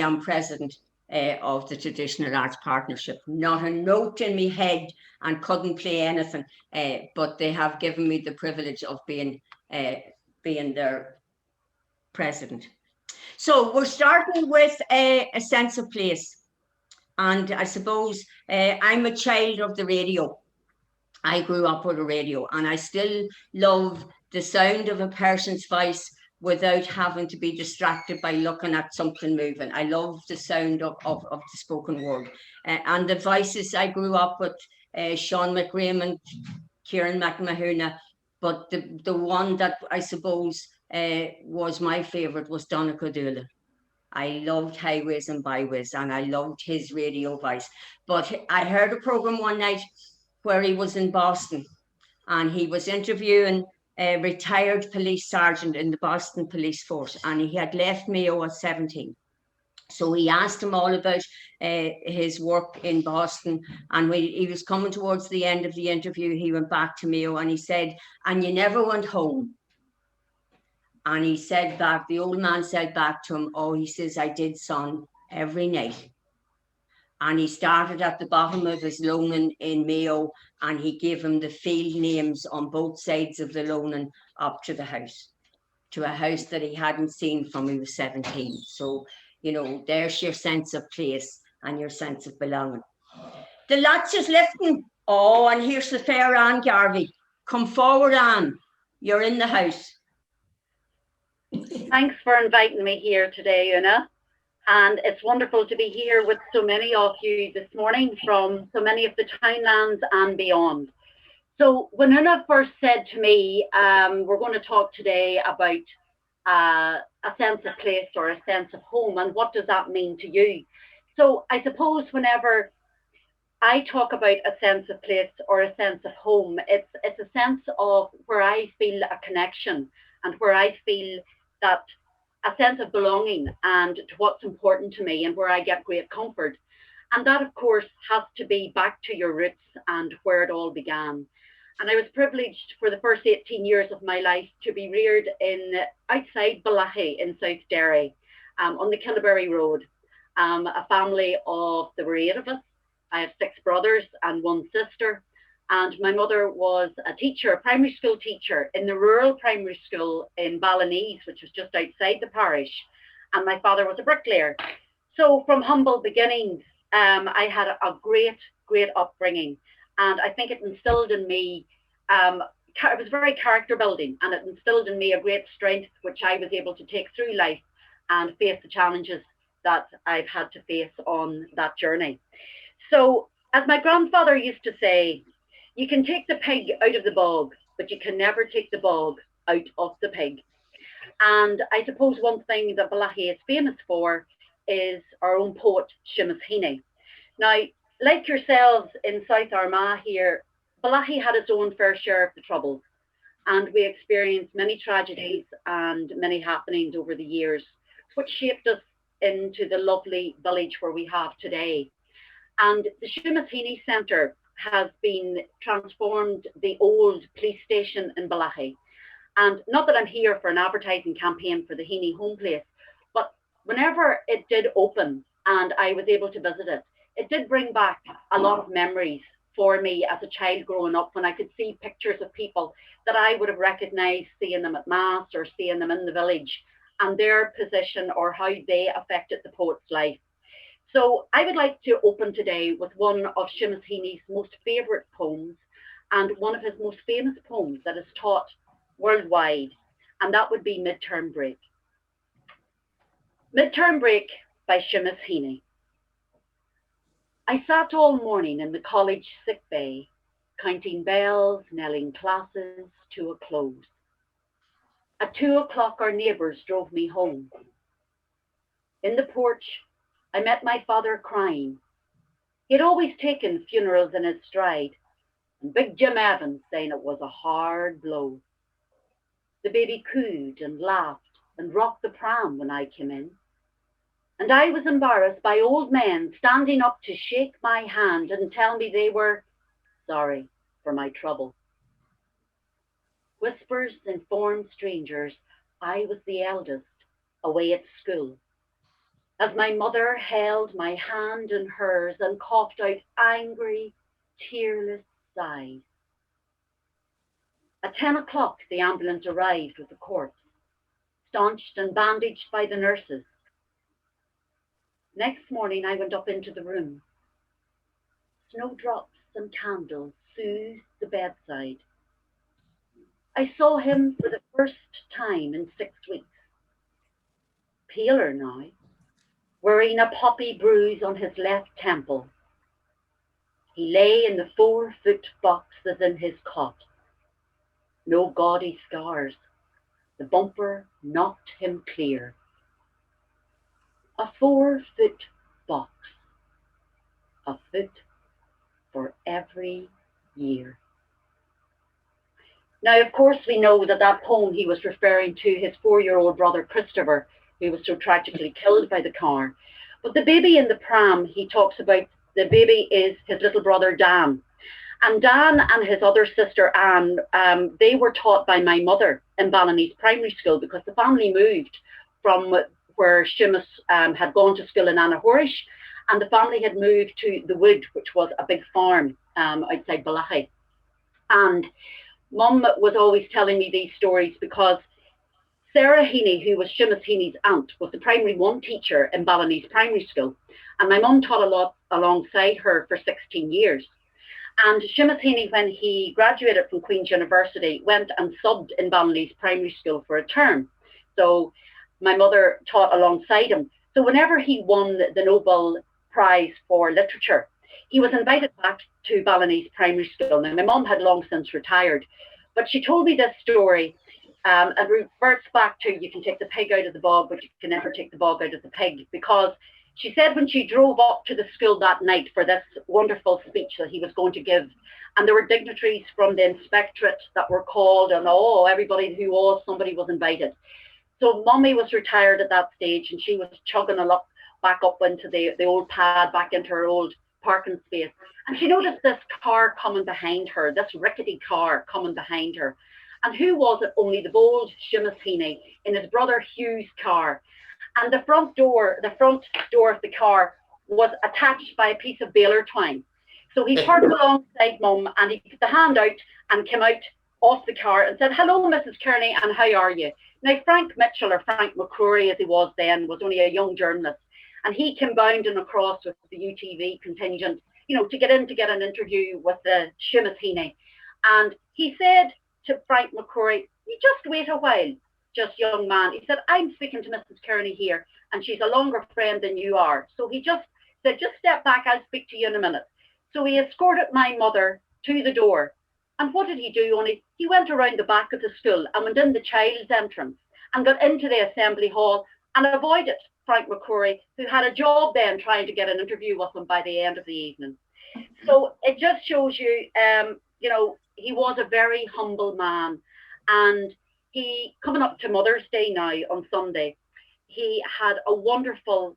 am president of the Traditional Arts Partnership. Not a note in my head and couldn't play anything, but they have given me the privilege of being their president. So we're starting with a sense of place. And I suppose I'm a child of the radio. I grew up with a radio, and I still love the sound of a person's voice without having to be distracted by looking at something moving. I love the sound of the spoken word. And the voices I grew up with, Sean McRaymond, Kieran McMahuna, but the one that I suppose was my favourite was Donegal Doolan. I loved Highways and Byways, and I loved his radio voice. But I heard a program one night where he was in Boston, and he was interviewing a retired police sergeant in the Boston police force, and he had left Mayo at 17. So he asked him all about his work in Boston, and when he was coming towards the end of the interview, he went back to Mayo and he said, "And you never went home?" And he said back, the old man said back to him, "Oh," he says, "I did, son, every night." And he started at the bottom of his loaning in Mayo, and he gave him the field names on both sides of the loaning up to the house, to a house that he hadn't seen from he was 17. So, you know, there's your sense of place and your sense of belonging. The latch is lifting. Oh, and here's the fair Anne Garvey. Come forward, Anne. You're in the house. Thanks for inviting me here today, Una. And it's wonderful to be here with so many of you this morning from so many of the townlands and beyond. So when Una first said to me, we're going to talk today about a sense of place or a sense of home, and what does that mean to you? So I suppose whenever I talk about a sense of place or a sense of home, it's a sense of where I feel a connection and where I feel that a sense of belonging and to what's important to me and where I get great comfort. And that, of course, has to be back to your roots and where it all began. And I was privileged for the first 18 years of my life to be reared outside Balachi in South Derry, on the Kilberry Road. A family of, there were 8 of us. I have 6 brothers and 1 sister. And my mother was a teacher, a primary school teacher in the rural primary school in Ballinese, which was just outside the parish. And my father was a bricklayer. So from humble beginnings, I had a great, great upbringing. And I think it instilled in me, it was very character building, and it instilled in me a great strength, which I was able to take through life and face the challenges that I've had to face on that journey. So as my grandfather used to say, you can take the pig out of the bog, but you can never take the bog out of the pig. And I suppose one thing that Balachi is famous for is our own poet, Seamus Heaney. Now, like yourselves in South Armagh here, Balachi had its own fair share of the troubles, and we experienced many tragedies and many happenings over the years, which shaped us into the lovely village where we have today. And the Seamus Heaney Centre has been transformed the old police station in Balachi. And not that I'm here for an advertising campaign for the Heaney home place, but whenever it did open and I was able to visit it, it did bring back a lot of memories for me as a child growing up, when I could see pictures of people that I would have recognized, seeing them at Mass or seeing them in the village, and their position or how they affected the poet's life. So I would like to open today with one of Seamus Heaney's most favourite poems, and one of his most famous poems that is taught worldwide, and that would be Midterm Break. Midterm Break by Seamus Heaney. I sat all morning in the college sick bay, counting bells, knelling classes to a close. At 2 o'clock our neighbours drove me home. In the porch, I met my father crying. He'd always taken funerals in his stride, and Big Jim Evans saying it was a hard blow. The baby cooed and laughed and rocked the pram when I came in. And I was embarrassed by old men standing up to shake my hand and tell me they were sorry for my trouble. Whispers informed strangers I was the eldest away at school. as my mother held my hand in hers and coughed out angry, tearless sighs. At 10 o'clock, the ambulance arrived with the corpse, staunched and bandaged by the nurses. Next morning, I went up into the room. Snowdrops and candles soothed the bedside. I saw him for the first time in 6 weeks. Paler now, wearing a poppy bruise on his left temple. He lay in the 4-foot box as in his cot. No gaudy scars. The bumper knocked him clear. A 4-foot box. A foot for every year. Now, of course, we know that poem he was referring to his 4-year-old brother Christopher, who was so tragically killed by the car. But the baby in the pram, he talks about, the baby is his little brother Dan. And Dan and his other sister Anne, they were taught by my mother in Ballinese Primary School, because the family moved from where Seamus had gone to school in Annahorish, and the family had moved to the Wood, which was a big farm outside Balachi. And Mum was always telling me these stories because Sarah Heaney, who was Seamus Heaney's aunt, was the primary 1 teacher in Ballinese Primary School. And my mum taught a lot alongside her for 16 years. And Seamus Heaney, when he graduated from Queen's University, went and subbed in Ballinese Primary School for a term. So my mother taught alongside him. So whenever he won the Nobel Prize for Literature, he was invited back to Ballinese Primary School. Now, my mum had long since retired, but she told me this story, and reverts back to, you can take the pig out of the bog, but you can never take the bog out of the pig, because she said when she drove up to the school that night for this wonderful speech that he was going to give, and there were dignitaries from the inspectorate that were called, and everybody who was, somebody was invited. So Mummy was retired at that stage, and she was chugging back up into the old pad, back into her old parking space. And she noticed this car coming behind her, this rickety car coming behind her. And who was it? Only the bold Seamus Heaney in his brother Hugh's car. And the front door of the car was attached by a piece of baler twine. So he parked alongside Mum, and he put the hand out and came out off the car and said, "Hello, Mrs. Kearney, and how are you?" Now, Frank Mitchell, or Frank McCrory as he was then, was only a young journalist. And he came bounding across with the UTV contingent, to get an interview with the Seamus Heaney. And he said to Frank McCrory, "You just wait a while, just young man." He said, "I'm speaking to Mrs. Kearney here, and she's a longer friend than you are." So he just said, "Just step back, I'll speak to you in a minute." So he escorted my mother to the door. And what did he do? Only he went around the back of the school and went in the child's entrance and got into the assembly hall and avoided Frank McCrory, who had a job then trying to get an interview with him by the end of the evening. So it just shows you, he was a very humble man. And he, coming up to Mother's Day now on Sunday, he had a wonderful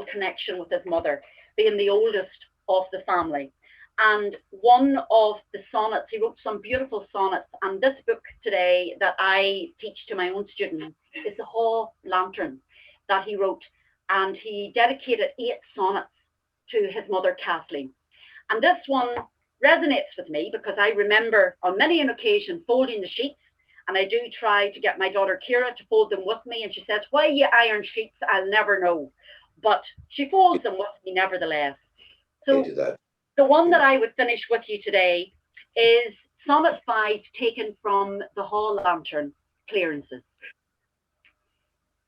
connection with his mother, being the oldest of the family. And one of the sonnets, he wrote some beautiful sonnets. And this book today that I teach to my own students is the Hall Lantern that he wrote. And he dedicated 8 sonnets to his mother, Kathleen. And this one resonates with me because I remember on many an occasion folding the sheets, and I do try to get my daughter Kira to fold them with me, and she says, "Why you iron sheets, I'll never know." But she folds them with me nevertheless. So the one that I would finish with you today is Sonnet 5, taken from the Hall Lantern, Clearances.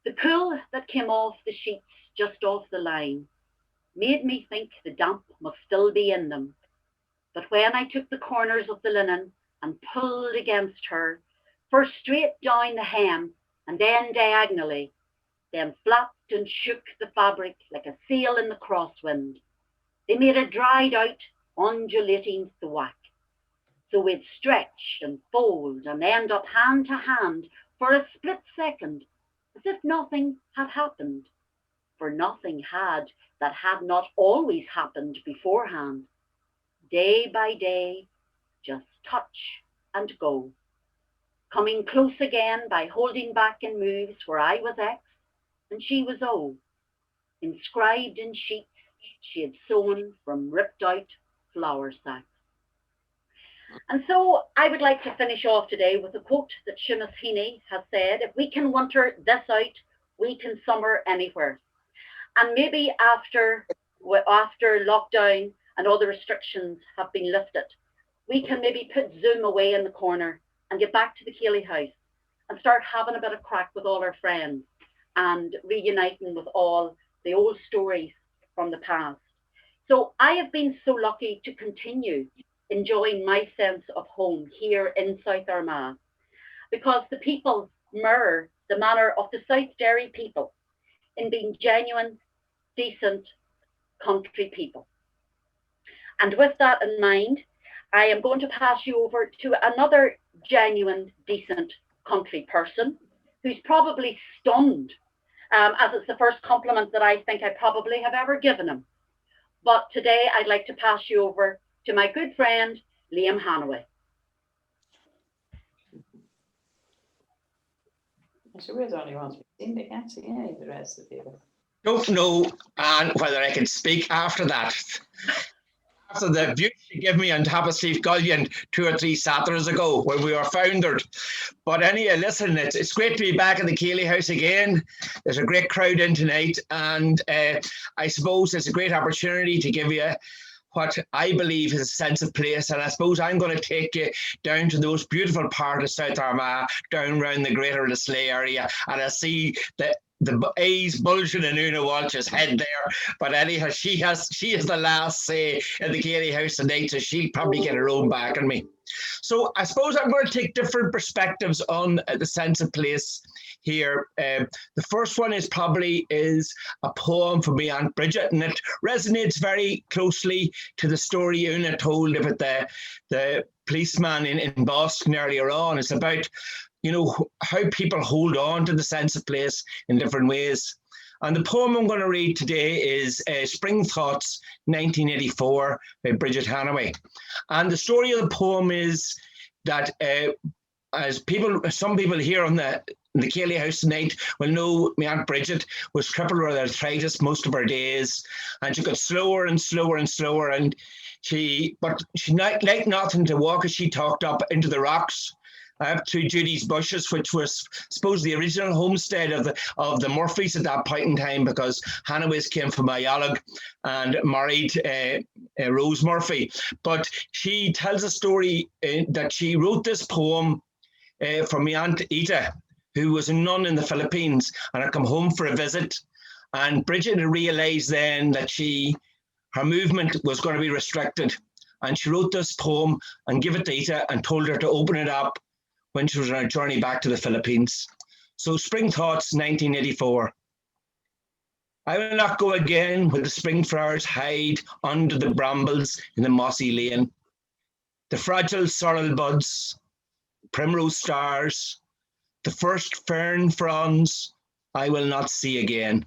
The cool that came off the sheets just off the line made me think the damp must still be in them. But when I took the corners of the linen and pulled against her, first straight down the hem and then diagonally, then flapped and shook the fabric like a sail in the crosswind, they made a dried out, undulating thwack. So we'd stretch and fold and end up hand to hand for a split second, as if nothing had happened. For nothing had that had not always happened beforehand. Day by day, just touch and go. Coming close again by holding back in moves where I was X and she was O. inscribed in sheets she had sewn from ripped out flour sacks. And so I would like to finish off today with a quote that Seamus Heaney has said, if we can winter this out, we can summer anywhere. And maybe after lockdown and all the restrictions have been lifted, we can maybe put Zoom away in the corner and get back to the Céilidh house and start having a bit of crack with all our friends and reuniting with all the old stories from the past. So I have been so lucky to continue enjoying my sense of home here in South Armagh, because the people mirror the manner of the South Derry people in being genuine, decent country people. And with that in mind, I am going to pass you over to another genuine, decent country person who's probably stunned, as it's the first compliment that I think I probably have ever given him. But today I'd like to pass you over to my good friend, Liam Hanaway. So where's the only ones we've seen? They can't see any of the rest of the people. Don't know, Anne, whether I can speak after that. After the view she gave me on top of Steve Gullion 2 or 3 Saturdays ago when we were foundered. But anyway, listen, it's great to be back in the Céilidh house again. There's a great crowd in tonight, and I suppose it's a great opportunity to give you what I believe is a sense of place. And I suppose I'm going to take you down to the most beautiful part of South Armagh, down around the greater Slay area, and I see the A's bulging in Una Walsh's head there. But anyhow, she has the last say in the Céilidh house tonight, so she'll probably get her own back on me. So I suppose I'm going to take different perspectives on the sense of place here. The first one is a poem from my Aunt Bridget, and it resonates very closely to the story Una told about the policeman in Boston earlier on. It's about, you know, how people hold on to the sense of place in different ways. And the poem I'm going to read today is Spring Thoughts, 1984, by Bridget Hanaway. And the story of the poem is that some people here in the Céilidh house tonight will know my Aunt Bridget was crippled with arthritis most of her days, and she got slower and slower and slower, but she liked nothing to walk as she talked up into the rocks up to Judy's Bushes, which was, I suppose, the original homestead of the Murphys at that point in time, because Hanaways came from Mayalog and married Rose Murphy. But she tells a story that she wrote this poem for my Aunt Ita, who was a nun in the Philippines and had come home for a visit. And Bridget realised then that her movement was going to be restricted. And she wrote this poem and gave it to Ita and told her to open it up when she was on a journey back to the Philippines. So Spring Thoughts, 1984. I will not go again when the spring flowers hide under the brambles in the mossy lane. The fragile sorrel buds, primrose stars, the first fern fronds I will not see again.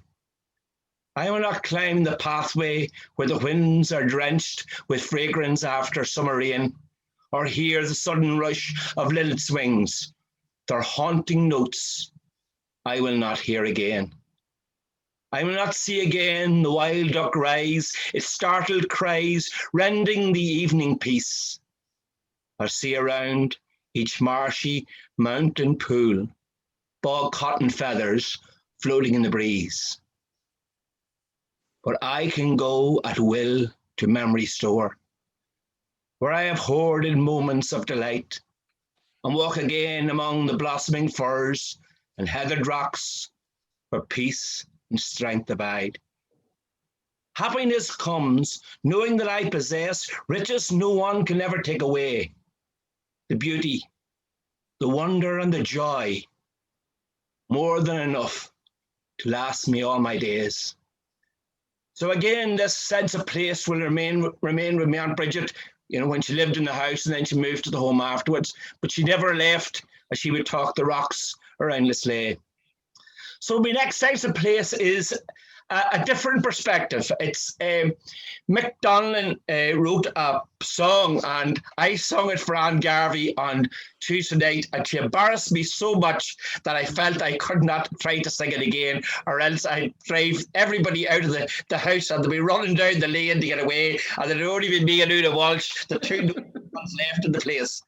I will not climb the pathway where the winds are drenched with fragrance after summer rain, or hear the sudden rush of linnet's wings, their haunting notes I will not hear again. I will not see again the wild duck rise, its startled cries rending the evening peace. I'll see around each marshy mountain pool, bog cotton feathers floating in the breeze. But I can go at will to memory store, where I have hoarded moments of delight, and walk again among the blossoming firs and heathered rocks, where peace and strength abide. Happiness comes knowing that I possess riches no one can ever take away. The beauty, the wonder and the joy, more than enough to last me all my days. So again, this sense of place will remain with my Aunt Bridget, you know, when she lived in the house, and then she moved to the home afterwards. But she never left, as she would talk the rocks around the Slay. So my next sense of place is a different perspective. It's Mick Donlan wrote a song, and I sung it for Anne Garvey on Tuesday night, and she embarrassed me so much that I felt I could not try to sing it again, or else I'd drive everybody out of the house and they'd be running down the lane to get away, and there'd only be me and Una Walsh, the two ones left in the place.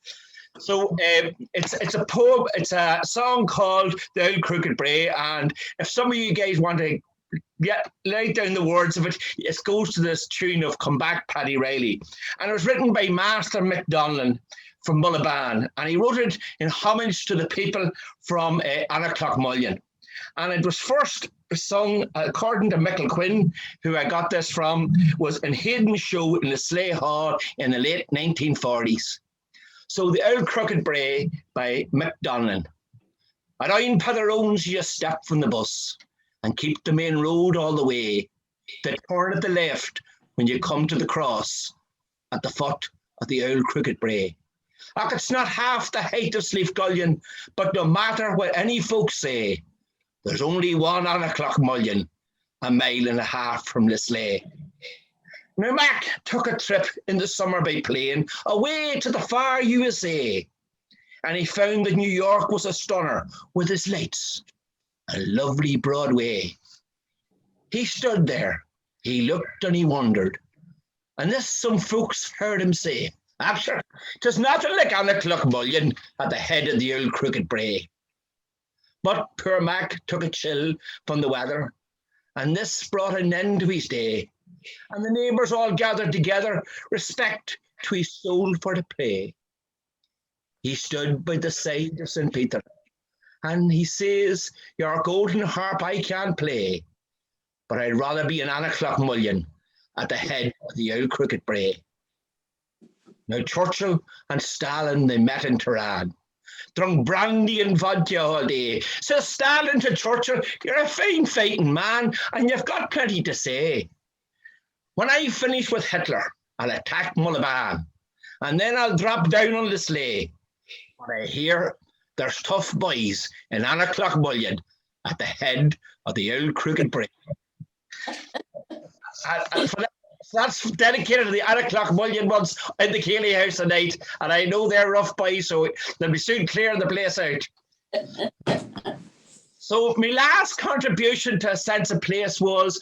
So it's a poem, it's a song called The Old Crooked Brae, and if some of you guys want to write down the words of it, it goes to this tune of Come Back Paddy Riley, and it was written by Master Mick Donlan from Mullaban, and he wrote it in homage to the people from Annaclochmullion. And it was first sung, according to Michael Quinn, who I got this from, was in Hayden's show in the Sleigh Hall in the late 1940s. So The Old Crooked Brae by Mick Donlan. At Ein Patterons you step from the bus and keep the main road all the way. Then turn at the left when you come to the cross at the foot of the Old Crooked Brae. Ach, it's not half the height of Slieve but no matter what any folks say, there's only one Annaclochmullion, a mile and a half from Lisleigh. Now Mac took a trip in the summer by plane away to the far USA, and he found that New York was a stunner with its lights, a lovely Broadway. He stood there, he looked and he wondered, and this some folks heard him say, "Sure, 'tis nothing like Annaclochmullion at the head of the Old Crooked Brae." But poor Mac took a chill from the weather, and this brought an end to his day. And the neighbours all gathered together, respect to his soul for the play. He stood by the side of St. Peter, and he says, "Your golden harp I can't play, but I'd rather be an Annaclochmullion at the head of the Old Crooked Brae." Now Churchill and Stalin, they met in Tehran, drunk brandy and vodka all day. Says Stalin to Churchill, "You're a fine fighting man, and you've got plenty to say. When I finish with Hitler, I'll attack Mullaban, and then I'll drop down on the sleigh. But I hear there's tough boys in Annaclochmullion at the head of the Old Crooked Brae." That's dedicated to the Annaclochmullion ones in the Céilidh house tonight, and I know they're rough boys, so they'll be soon clearing the place out. So my last contribution to A Sense of Place was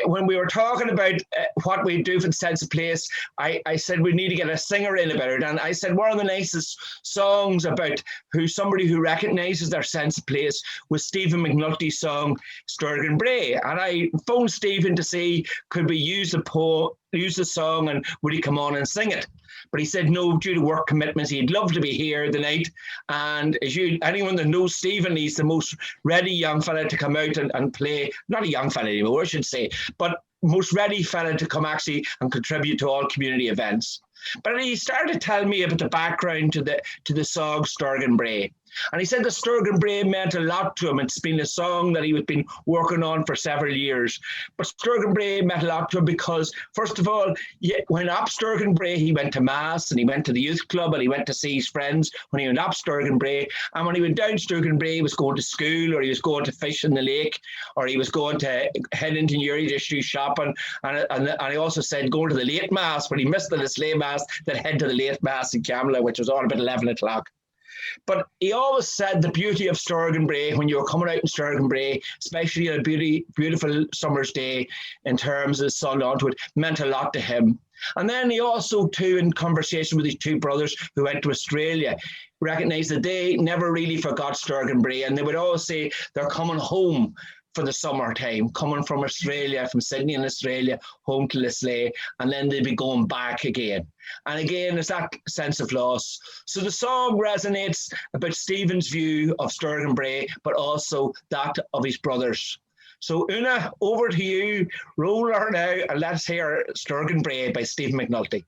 when we were talking about what we do for the Sense of Place, I said we need to get a singer in about it. And I said one of the nicest songs about somebody who recognises their sense of place was Stephen McNulty's song Sturgeon Brae. And I phoned Stephen to see could we use the song and would he come on and sing it. But he said no, due to work commitments, he'd love to be here tonight. And anyone that knows Stephen, he's the most ready young fella to come out and play. Not a young fella anymore, I should say, but most ready fella to come actually and contribute to all community events. But he started to tell me about the background to the song Sturgeon Brae. And he said the Sturgeon Brae meant a lot to him. It's been a song that he had been working on for several years. But Sturgeon Brae meant a lot to him because, first of all, when up Sturgeon Brae, he went to Mass and he went to the youth club and he went to see his friends when he went up Sturgeon Brae. And when he went down Sturgeon Brae, he was going to school or he was going to fish in the lake or he was going to head into Newry to do shopping. And he also said going to the late Mass, when he missed the Lisleigh Mass, then head to the late Mass in Camla, which was all about 11 o'clock. But he always said the beauty of Sturgeon Brae, when you were coming out in Sturgeon Brae, especially on a beautiful summer's day, in terms of the sun onto it, meant a lot to him. And then he also, too, in conversation with his two brothers who went to Australia, recognised that they never really forgot Sturgeon Brae, and they would always say they're coming home for the summertime, coming from Australia, from Sydney in Australia, home to Lisleigh, and then they'd be going back again. And again, there's that sense of loss. So the song resonates about Stephen's view of Sturgeon Brae, but also that of his brothers. So Una, over to you. Roll her now, and let's hear Sturgeon Brae by Stephen McNulty.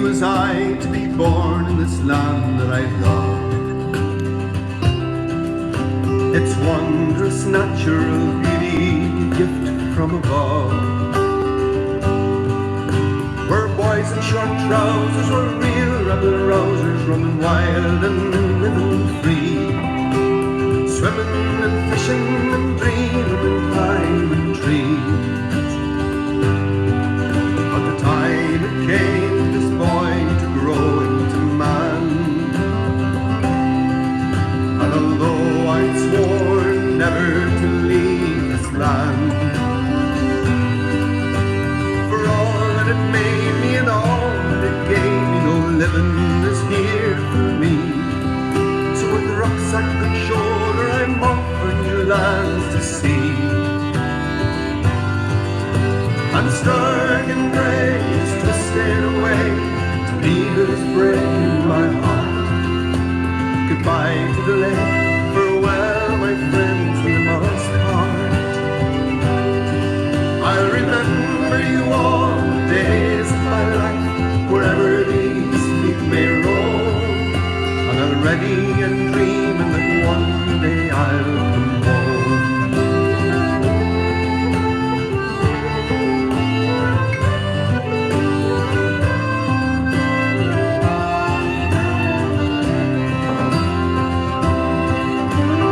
Was I to be born in this land that I love? Its wondrous natural beauty, gift from above. boys in short trousers were real rebel rousers, running wild and living free, swimming and fishing and dreaming and climbing trees. But the time it came this boy to grow into man, and although I'd sworn never to leave this land, for all that it made me and all that it gave me, no living is here for me. So with rucksack on shoulder, I'm off for new lands to see. And Sturgeon Bray is twisted away to leave his break in my heart. Goodbye to the lake, farewell my friends, we must part. I'll remember you all the days of my life, wherever these feet may roll. And I'll ready and dreaming that one day I'll come home.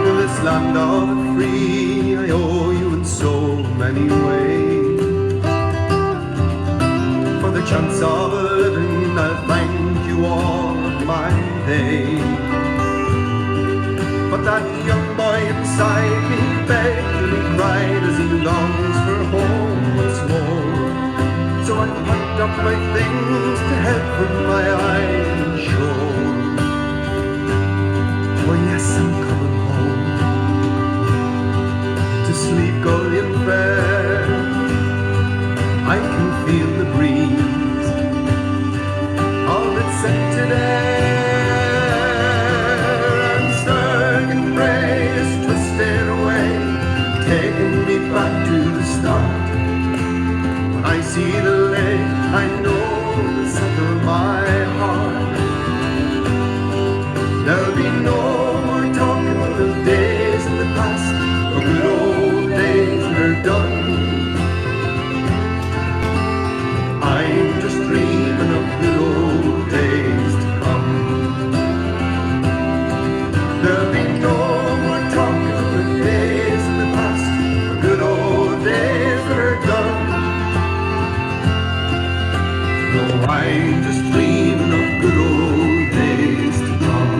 To this land of the free, I owe you in so many ways. For the chance of living, I'll thank you all of my days. But that young boy inside me begged and he cried as he longs for home once more. So I packed up my things to head for my island shore. Oh yes, I'm coming home to sleep Gullion Fair. I can feel the breeze of its scented air, and Sturgeon Bray is twisted away, taking me back to the start. When I see the lake, I know it'll settle my heart. There'll be no more talking of the days in the past, the good old days are done. I'm just dreaming of good old days to come. There'll be no more talking of the days in the past, the good old days are done. No, I'm just dreaming of good old days to come.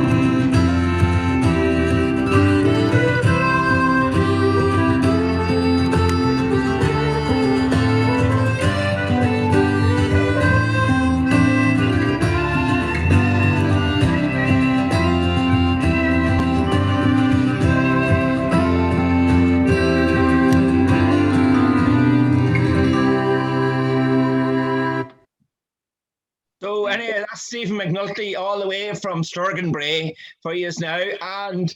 So anyway, that's Stephen McNulty all the way from Sturgeon Bray for you now. And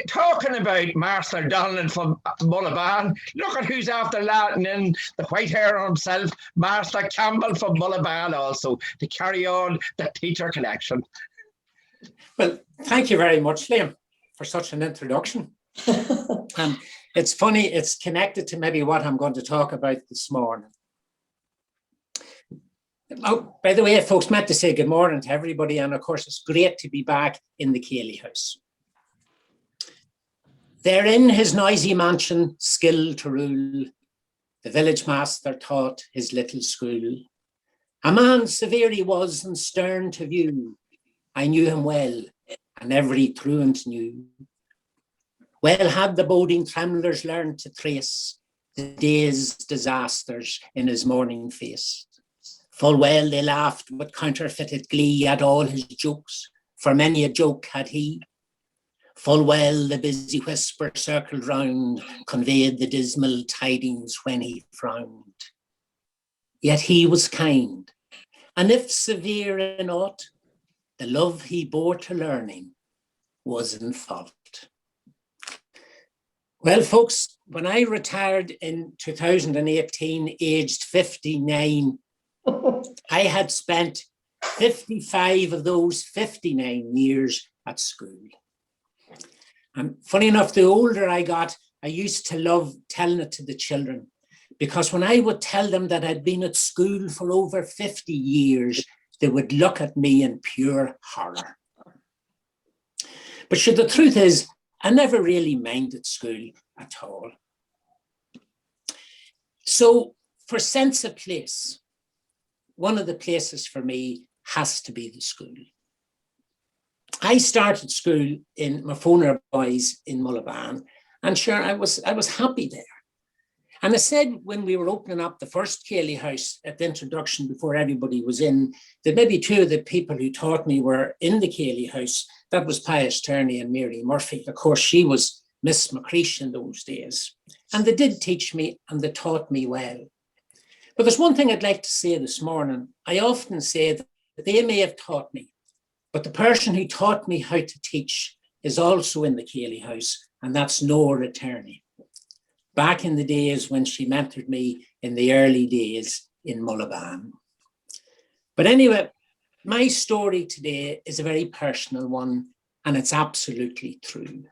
talking about Martha Donlan from Mullaban, look at who's after Latin in the white hair on himself, Martha Campbell from Mullaban also, to carry on the teacher connection. Well, thank you very much, Liam, for such an introduction. It's funny, it's connected to maybe what I'm going to talk about this morning. Oh, by the way, folks, meant to say good morning to everybody, and of course it's great to be back in the Céilidh house. There in his noisy mansion, skill to rule, the village master taught his little school. A man severe he was and stern to view. I knew him well, and every truant knew. Well had the boding tremblers learned to trace the day's disasters in his morning face. Full well they laughed with counterfeited glee at all his jokes, for many a joke had he. Full well the busy whisper circled round, conveyed the dismal tidings when he frowned. Yet he was kind, and if severe in aught, the love he bore to learning was in fault. Well, folks, when I retired in 2018, aged 59, I had spent 55 of those 59 years at school. And funny enough, the older I got, I used to love telling it to the children. because when I would tell them that I'd been at school for over 50 years, they would look at me in pure horror. But sure, the truth is, I never really minded school at all. So for sense of place, one of the places for me has to be the school. I started school in Mafona Boys in Mullaban, and sure, I was happy there. And I said when we were opening up the first Céilidh house at the introduction before everybody was in, that maybe two of the people who taught me were in the Céilidh house. That was Pius Turney and Mary Murphy. Of course, she was Miss McCreesh in those days. And they did teach me and they taught me well. But there's one thing I'd like to say this morning. I often say that they may have taught me, but the person who taught me how to teach is also in the Céilidh house, and that's Nora Turney. Back in the days when she mentored me in the early days in Mullaban. But anyway, my story today is a very personal one, and it's absolutely true.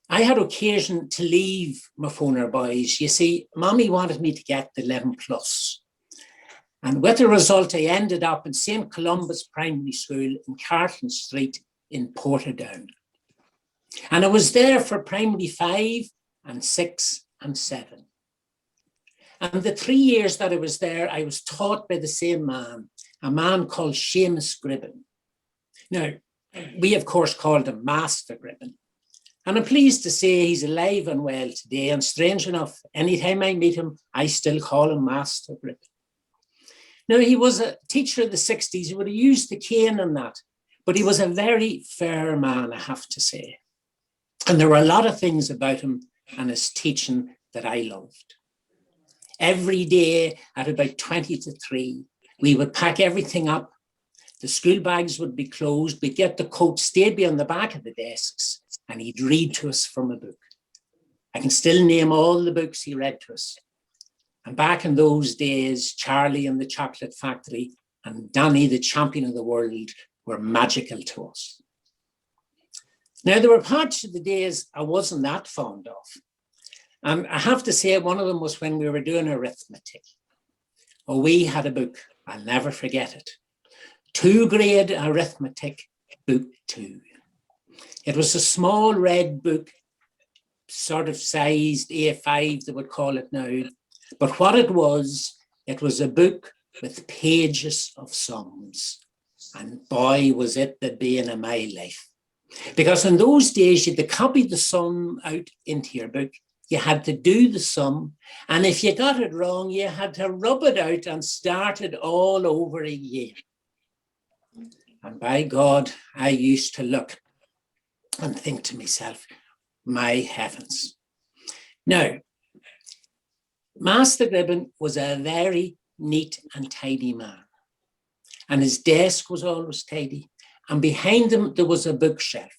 I had occasion to leave Mafona Boys. You see, Mommy wanted me to get the 11 plus. And with the result, I ended up in St. Columba's Primary School in Carlton Street in Portadown. And I was there for primary 5 and 6 and 7. And the 3 years that I was there, I was taught by the same man, a man called Seamus Gribben. Now, we of course called him Master Gribben. And I'm pleased to say he's alive and well today. And strange enough, anytime I meet him, I still call him Master Gribben. Now, he was a teacher of the 60s. He would have used the cane and that, but he was a very fair man, I have to say. And there were a lot of things about him and his teaching that I loved. Every day at about 20 to 3, we would pack everything up. The school bags would be closed. We'd get the coats, they'd be on the back of the desks, and he'd read to us from a book. I can still name all the books he read to us. And back in those days, Charlie and the Chocolate Factory and Danny, the Champion of the World, were magical to us. Now, there were parts of the days I wasn't that fond of. And I have to say, one of them was when we were doing arithmetic. Oh, we had a book, I'll never forget it. 2 grade arithmetic, book 2. It was a small red book, sort of sized A5, they would call it now. But what it was a book with pages of sums. And boy, was it the bane of my life. Because in those days, you had to copy the sum out into your book. You had to do the sum. And if you got it wrong, you had to rub it out and start it all over again. And by God, I used to look and think to myself, my heavens. Now, Master Gribben was a very neat and tidy man. And his desk was always tidy. And behind him, there was a bookshelf.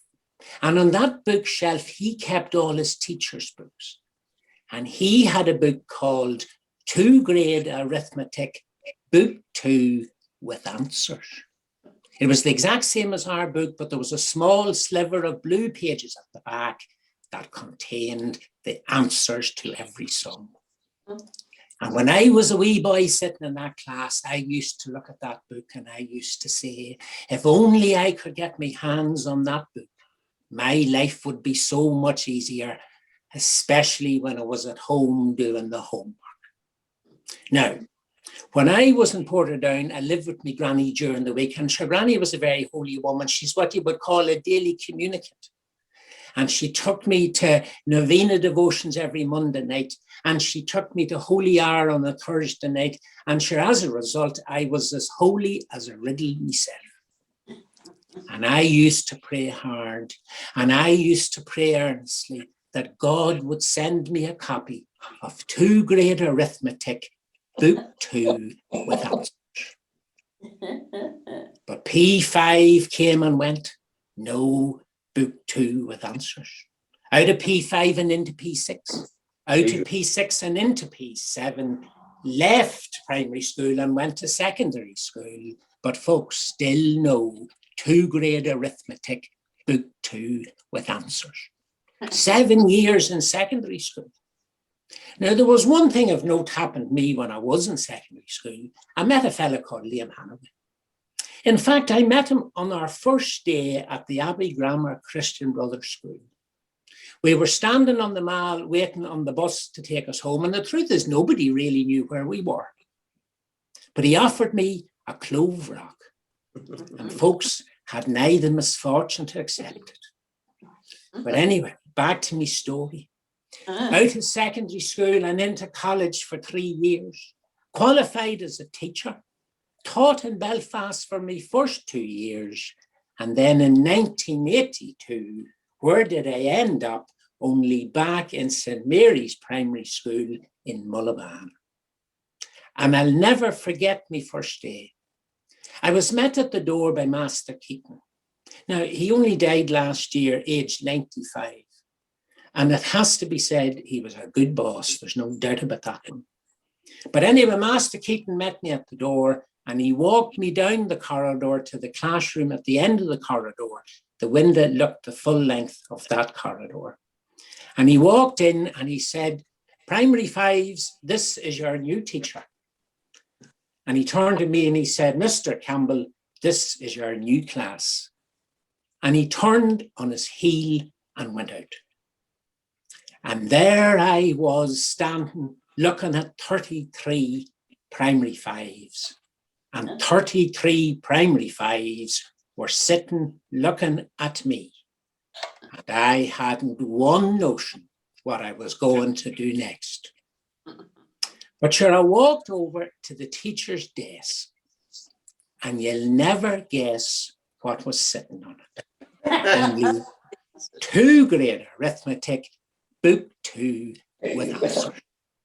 And on that bookshelf, he kept all his teacher's books. And he had a book called 2 grade arithmetic, book 2 with answers. It was the exact same as our book, but there was a small sliver of blue pages at the back that contained the answers to every sum. And when I was a wee boy sitting in that class, I used to look at that book and I used to say, if only I could get my hands on that book, my life would be so much easier, especially when I was at home doing the homework. Now, when I was in Portadown, I lived with my granny during the week, and her granny was a very holy woman. She's what you would call a daily communicant. And she took me to novena devotions every Monday night, and she took me to Holy Hour on a Thursday night. And sure, as a result, I was as holy as a riddle myself. And I used to pray hard, and I used to pray earnestly that God would send me a copy of 2 grade arithmetic, book 2 with answers. But P5 came and went, no book 2 with answers. Out of P5 and into P6, out of P6 and into P7, left primary school and went to secondary school. But folks, still no 2 grade arithmetic, book 2 with answers. 7 years in secondary school. Now, there was one thing of note happened to me when I was in secondary school. I met a fella called Liam Hanaway. In fact, I met him on our first day at the Abbey Grammar Christian Brothers School. We were standing on the mall waiting on the bus to take us home, and the truth is nobody really knew where we were. But he offered me a clove rock, and folks had nigh the misfortune to accept it. But anyway, back to me story. Out of secondary school and into college for 3 years, qualified as a teacher, taught in Belfast for my first 2 years, and then in 1982, where did I end up? Only back in St. Mary's Primary School in Mullaban. And I'll never forget me first day. I was met at the door by Master Keaton. Now, he only died last year, aged 95. And it has to be said, he was a good boss. There's no doubt about that one. But anyway, Master Keaton met me at the door, and he walked me down the corridor to the classroom at the end of the corridor. The window looked the full length of that corridor. And he walked in and he said, "Primary fives, this is your new teacher." And he turned to me and he said, "Mr. Campbell, this is your new class." And he turned on his heel and went out. And there I was standing looking at 33 primary fives. And 33 primary fives were sitting looking at me. And I hadn't one notion what I was going to do next. But sure, I walked over to the teacher's desk, and you'll never guess what was sitting on it. Only 2 grade arithmetic, book 2 with answers.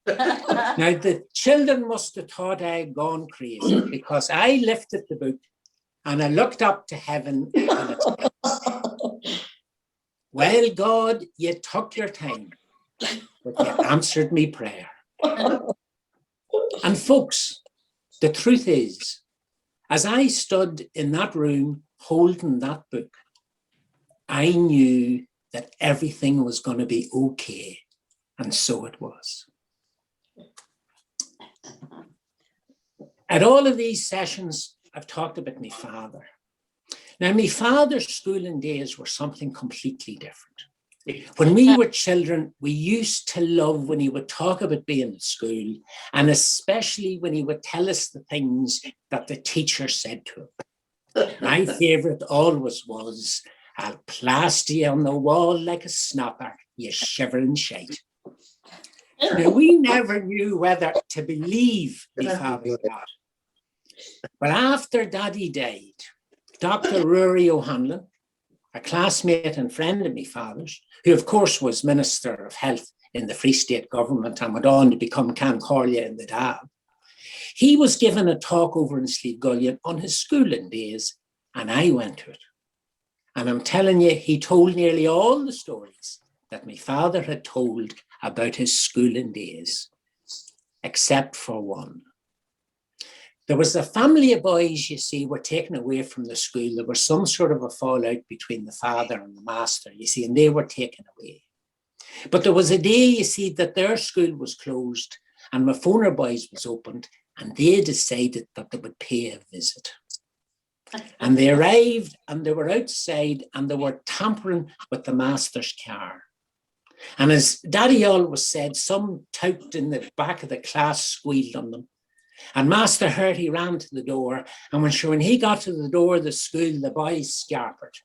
Now, the children must have thought I had gone crazy, because I lifted the book and I looked up to heaven and it said, "Well, God, you took your time, but you answered me prayer." And folks, the truth is, as I stood in that room holding that book, I knew that everything was going to be okay. And so it was. At all of these sessions, I've talked about my father. Now, my father's schooling days were something completely different. When we were children, we used to love when he would talk about being at school, and especially when he would tell us the things that the teacher said to him. My favourite always was, "I'll plaster you on the wall like a snapper, you shivering shite." Now, we never knew whether to believe my father or not. But after Daddy died, Dr. Rory O'Hanlon, a classmate and friend of my father's, who of course was Minister of Health in the Free State government and went on to become Can Corlia in the Dab, he was given a talk over in Céilidh on his schooling days, and I went to it. And I'm telling you, he told nearly all the stories that my father had told about his schooling days, except for one. There was a family of boys, you see, were taken away from the school. There was some sort of a fallout between the father and the master, you see, and they were taken away. But there was a day, you see, that their school was closed and Mafona Boys was opened, and they decided that they would pay a visit. And they arrived and they were outside and they were tampering with the master's car. And as Daddy always said, some tout in the back of the class squealed on them. And Master heard, he ran to the door, and when he got to the door of the school, the boys scarpered.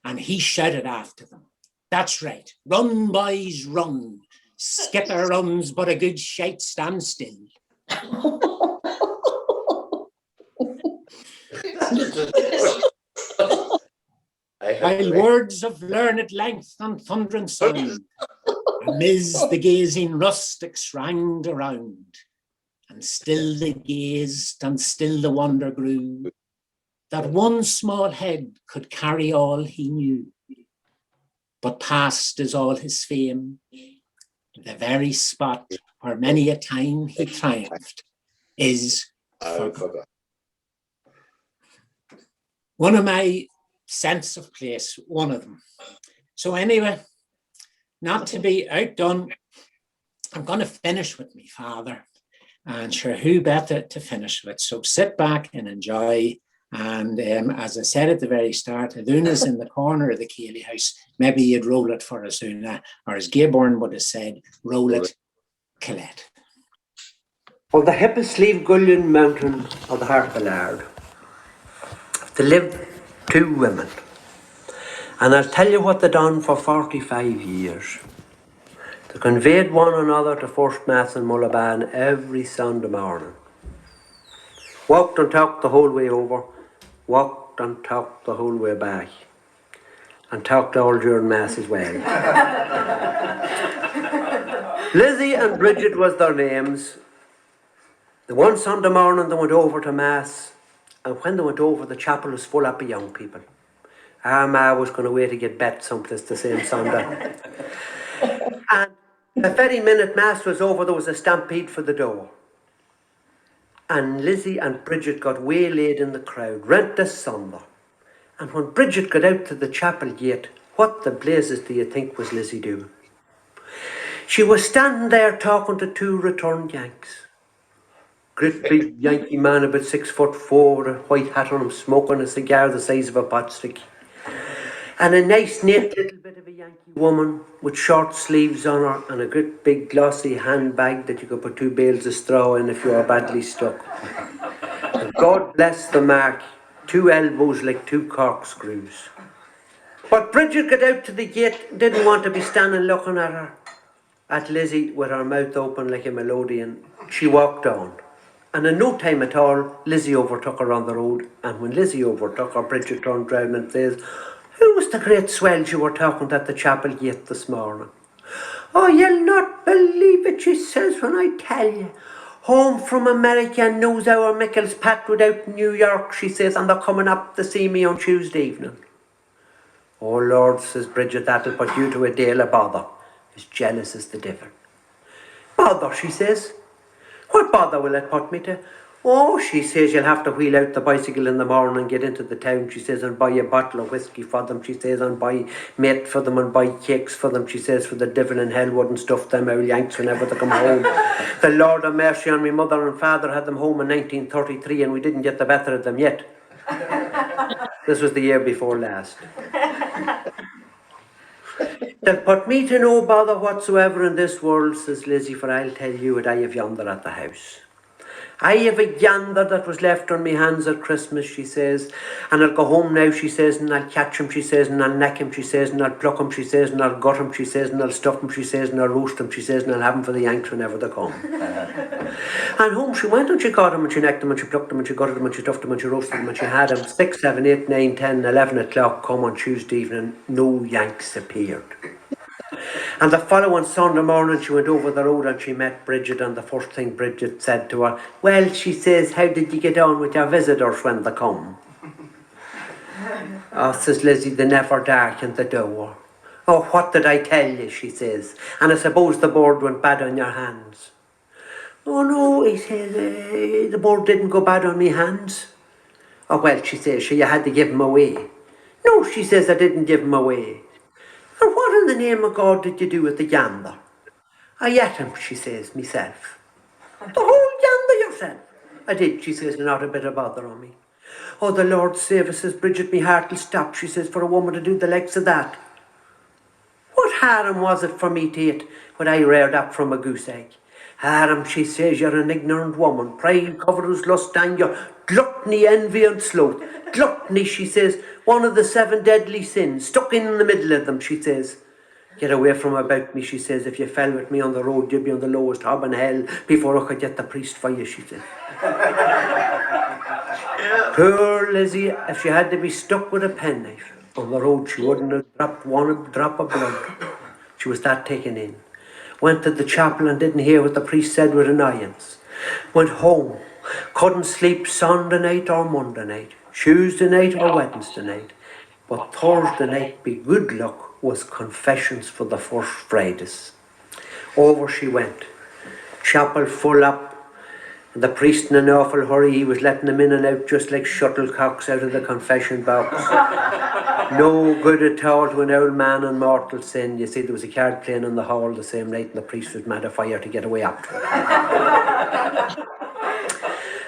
And he shouted after them, "That's right, run boys, run. Skipper runs, but a good shite stand still." While words of learned length and thundering sound, amidst the gazing rustics ranged around, and still they gazed, and still the wonder grew, that one small head could carry all he knew. But past is all his fame, the very spot where many a time he triumphed is forgotten. One of my sense of place, one of them. So anyway, not to be outdone, I'm going to finish with my father. And sure, who better to finish with? So sit back and enjoy. And as I said at the very start, if Una's in the corner of the Céilidh house, maybe you'd roll it for us, Una, or as Gayborn would have said, roll it, Colette. On the Hippasleeve Gullion mountain of the Heart Ballard, there lived two women. And I'll tell you what they'd done for 45 years. They conveyed one another to first mass in Mullaban every Sunday morning. Walked and talked the whole way over, walked and talked the whole way back, and talked all during mass as well. Lizzie and Bridget was their names. The one Sunday morning they went over to mass, and when they went over, the chapel was full up of young people. Our ma was going away to get bet someplace the same Sunday. And the very minute mass was over, there was a stampede for the door. And Lizzie and Bridget got waylaid in the crowd, rent asunder. And when Bridget got out to the chapel gate, what the blazes do you think was Lizzie doing? She was standing there talking to two returned Yanks. Great big Yankee man, about 6'4", with a white hat on him, smoking a cigar the size of a potstick. And a nice neat little bit of a Yankee woman with short sleeves on her and a great big glossy handbag that you could put 2 bales of straw in if you were badly stuck. And God bless the mark, 2 elbows like 2 corkscrews. But Bridget got out to the gate, didn't want to be standing looking at Lizzie with her mouth open like a melodeon. She walked on. And in no time at all, Lizzie overtook her on the road. And when Lizzie overtook her, Bridget turned round and says, "Who was the great swells you were talking to at the chapel gate this morning?" "Oh, you'll not believe it," she says, "when I tell you. Home from America and knows our Michael's Pat without New York," she says, "and they're coming up to see me on Tuesday evening." "Oh, Lord," says Bridget, "that'll put you to a deal of bother. As jealous as the devil." "Bother," she says. "What bother will it put me to?" "Oh," she says, "you'll have to wheel out the bicycle in the morning and get into the town," she says, "and buy a bottle of whiskey for them," she says, "and buy meat for them and buy cakes for them," she says, "for the devil in hell wouldn't stuff them old Yanks whenever they come home. The Lord have mercy on me mother and father had them home in 1933 and we didn't get the better of them yet." This was the year before last. "They'll put me to no bother whatsoever in this world," says Lizzie, "for I'll tell you what I have yonder at the house. I have a gander that was left on me hands at Christmas," she says, "and I'll go home now," she says, "and I'll catch him," she says, "and I'll neck him," she says, "and I'll pluck him," she says, "and I'll gut him," she says, "and I'll stuff him," she says, "and I'll roast him," she says, "and I'll have him for the Yanks whenever they come." And home she went and she caught him and she necked him and she plucked him and she gutted him and she stuffed him and she roasted him and she had him 6, 7, 8, 9, 10, 11 o'clock come on Tuesday evening. No Yanks appeared. And the following Sunday morning she went over the road and she met Bridget, and the first thing Bridget said to her, "Well," she says, "how did you get on with your visitors when they come?" "Oh," says Lizzie, "they never darkened the door." "Oh, what did I tell you?" she says. "And I suppose the board went bad on your hands." "Oh no," he says, "the board didn't go bad on me hands." "Oh well," she says, "so you had to give him away." "No," she says, "I didn't give him away." "And what in the name of God did you do with the gander?" "I ate him," she says, "myself." "The whole gander yourself?" "I did," she says, "not a bit of bother on me." "Oh, the Lord save us," says Bridget, "me heart will stop," she says, "for a woman to do the likes of that. What harm was it for me to eat what I reared up from a goose egg?" "Harm," she says, "you're an ignorant woman. Pride covers lust and your gluttony, envy and sloth. Gluttony," she says, "one of the 7 deadly sins, stuck in the middle of them," she says. "Get away from about me," she says. "If you fell with me on the road, you'd be on the lowest hob in hell before I could get the priest for you," she says. Poor Lizzie, if she had to be stuck with a penknife on the road, she wouldn't have dropped one drop of blood. She was that taken in. Went to the chapel and didn't hear what the priest said with annoyance. Went home, couldn't sleep Sunday night or Monday night, Tuesday night or Wednesday night. But Thursday night, be good luck, was confessions for the first Fridays. Over she went. Chapel full up. And the priest in an awful hurry, he was letting them in and out just like shuttlecocks out of the confession box. No good at all to an old man in mortal sin. You see, there was a card playing in the hall the same night and the priest was mad afire to get away up to it.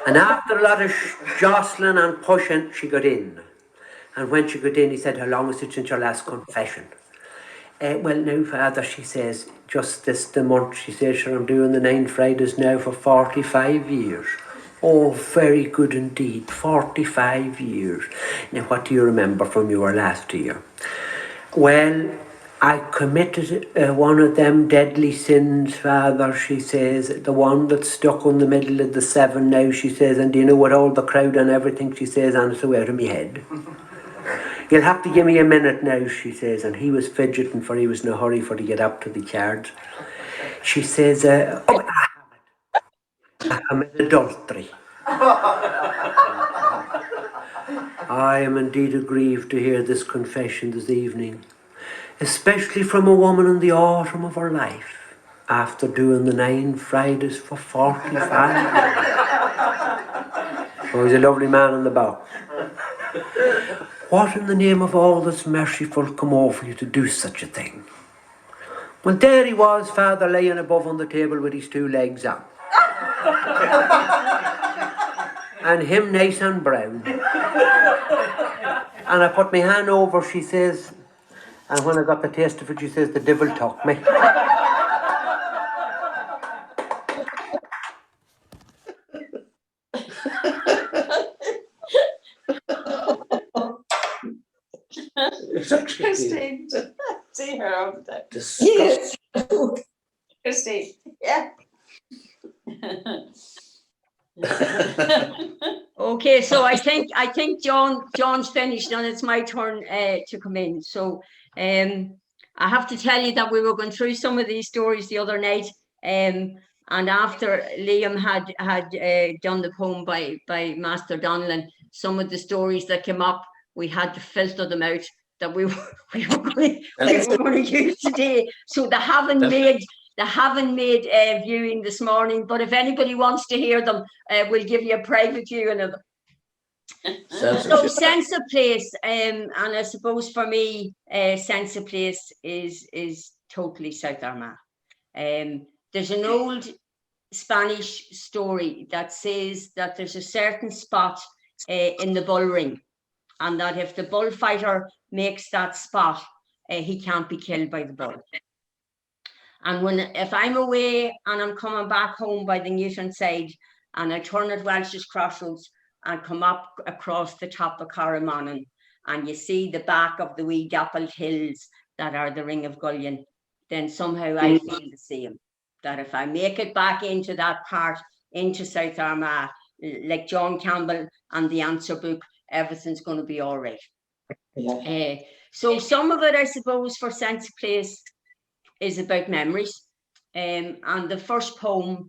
And after a lot of jostling and pushing, she got in. And when she got in, he said, "How long is it since your last confession?" "Well, now, Father," she says, "just the month," she says, "sure, I'm doing the 9 Fridays now for 45 years. "Oh, very good indeed, 45 years. "Now, what do you remember from your last year?" "Well, I committed one of them deadly sins, Father," she says, "the one that's stuck in the middle of the 7 now," she says, "and do you know what, all the crowd and everything," she says, "and it's out of me head. You'll have to give me a minute now," she says, and he was fidgeting for he was in a hurry for to get up to the cards. She says, "Oh, I committed adultery." "I am indeed aggrieved to hear this confession this evening, especially from a woman in the autumn of her life, after doing the 9 Fridays for 45 years. Oh, he's a lovely man in the box. What in the name of all that's merciful come over you to do such a thing?" Well, there he was, Father, laying above on the table with his 2 legs up. And him nice and brown. And I put my hand over, she says, and when I got the taste of it, she says, "The devil took me." Christine, see her all the time. Disgusting. Christine, yeah. Okay, so I think John's finished and it's my turn to come in. So I have to tell you that we were going through some of these stories the other night, and after Liam had done the poem by Master Donlan, some of the stories that came up, we had to filter them out that we were going to use today. So they haven't made viewing this morning, but if anybody wants to hear them, we'll give you a private viewing of them. So sense of place, and I suppose for me, sense of place is totally South Armagh. There's an old Spanish story that says that there's a certain spot in the bull ring, and that if the bullfighter makes that spot, he can't be killed by the bull. And if I'm away and I'm coming back home by the Newton side and I turn at Welsh's Crossroads and come up across the top of Carrimannan and you see the back of the wee dappled hills that are the Ring of Gullion, then somehow I feel the same. That if I make it back into that part, into South Armagh, like John Campbell and the answer book, everything's going to be all right. Yeah. So some of it, I suppose, for sense of place is about memories. And the first poem